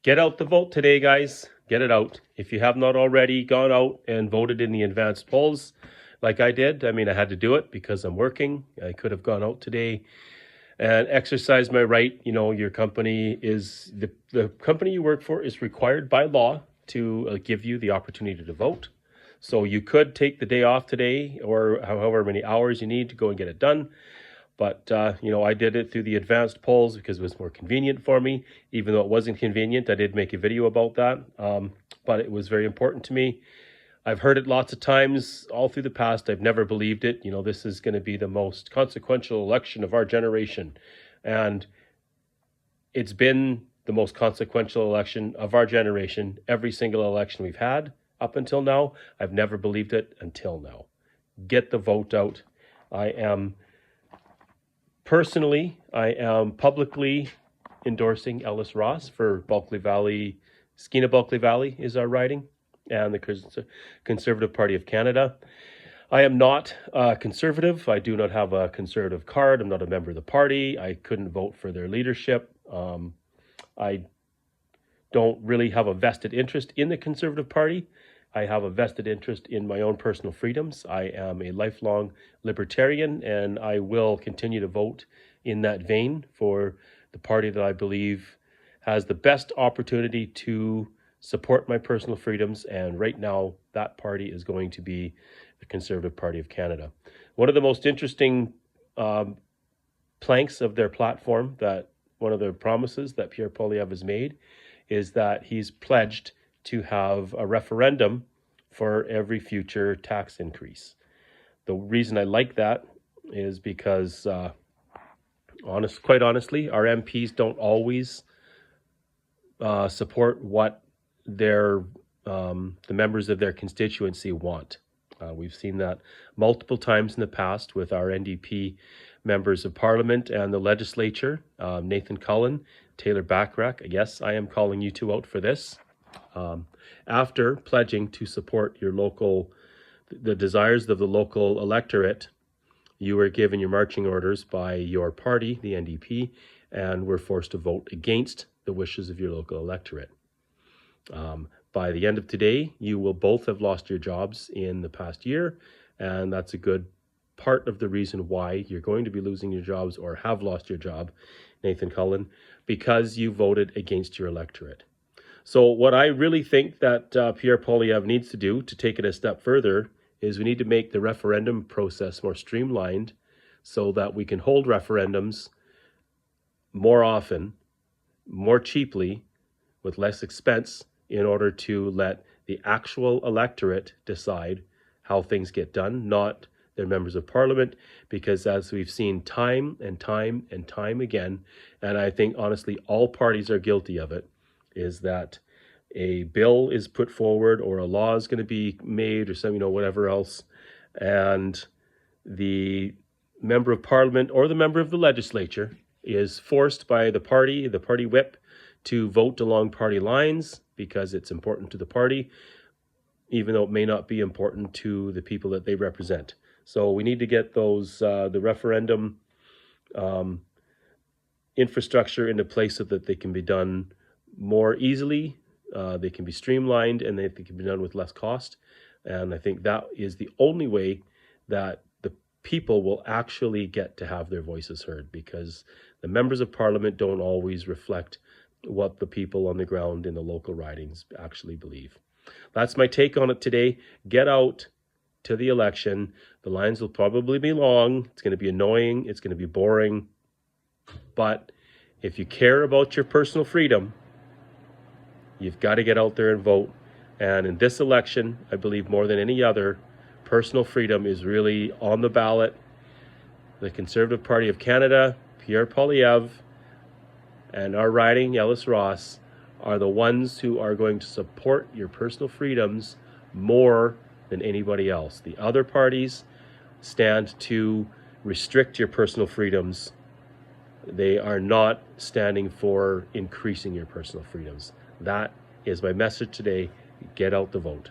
Get out the vote today, guys. Get it out. If you have not already gone out and voted in the advanced polls, like I did, I mean, I had to do it because I'm working. I could have gone out today and exercised my right. You know, your company is the company you work for is required by law to give you the opportunity to vote. So you could take the day off today or however many hours you need to go and get it done. But, I did it through the advanced polls because it was more convenient for me. Even though it wasn't convenient, I did make a video about that. But it was very important to me. I've heard it lots of times all through the past. I've never believed it. You know, this is going to be the most consequential election of our generation. And it's been the most consequential election of our generation. Every single election we've had up until now, I've never believed it until now. Get the vote out. Personally, I am publicly endorsing Ellis Ross for Bulkley Valley. Skeena Bulkley Valley is our riding, and the Conservative Party of Canada. I am not conservative. I do not have a conservative card. I'm not a member of the party. I couldn't vote for their leadership. I don't really have a vested interest in the Conservative Party. I have a vested interest in my own personal freedoms. I am a lifelong libertarian, and I will continue to vote in that vein for the party that I believe has the best opportunity to support my personal freedoms. And right now, that party is going to be the Conservative Party of Canada. One of the most interesting planks of their platform, that one of the promises that Pierre Poilievre has made, is that he's pledged to have a referendum for every future tax increase. The reason I like that is because, quite honestly, our MPs don't always support what the members of their constituency want. We've seen that multiple times in the past with our NDP members of Parliament and the legislature. Nathan Cullen, Taylor Backrack, yes, I am calling you two out for this. After pledging to support the desires of the local electorate, you were given your marching orders by your party, the NDP, and were forced to vote against the wishes of your local electorate. By the end of today, you will both have lost your jobs in the past year, and that's a good part of the reason why you're going to be losing your jobs or have lost your job, Nathan Cullen, because you voted against your electorate. So what I really think that Pierre Poilievre needs to do to take it a step further is we need to make the referendum process more streamlined so that we can hold referendums more often, more cheaply, with less expense, in order to let the actual electorate decide how things get done, not their members of parliament, because as we've seen time and time and time again, and I think honestly all parties are guilty of it, is that a bill is put forward or a law is going to be made or some, whatever else, and the member of parliament or the member of the legislature is forced by the party whip, to vote along party lines because it's important to the party, even though it may not be important to the people that they represent. So we need to get those the referendum infrastructure into place so that they can be done more easily, they can be streamlined, and they can be done with less cost. And I think that is the only way that the people will actually get to have their voices heard, because the members of parliament don't always reflect what the people on the ground in the local ridings actually believe. That's my take on it today. Get out to the election. The lines will probably be long. It's going to be annoying. It's going to be boring. But if you care about your personal freedom, you've got to get out there and vote. And in this election, I believe more than any other, personal freedom is really on the ballot. The Conservative Party of Canada, Pierre Poilievre, and our riding, Ellis Ross, are the ones who are going to support your personal freedoms more than anybody else. The other parties stand to restrict your personal freedoms. They are not standing for increasing your personal freedoms. That is my message today. Get out the vote.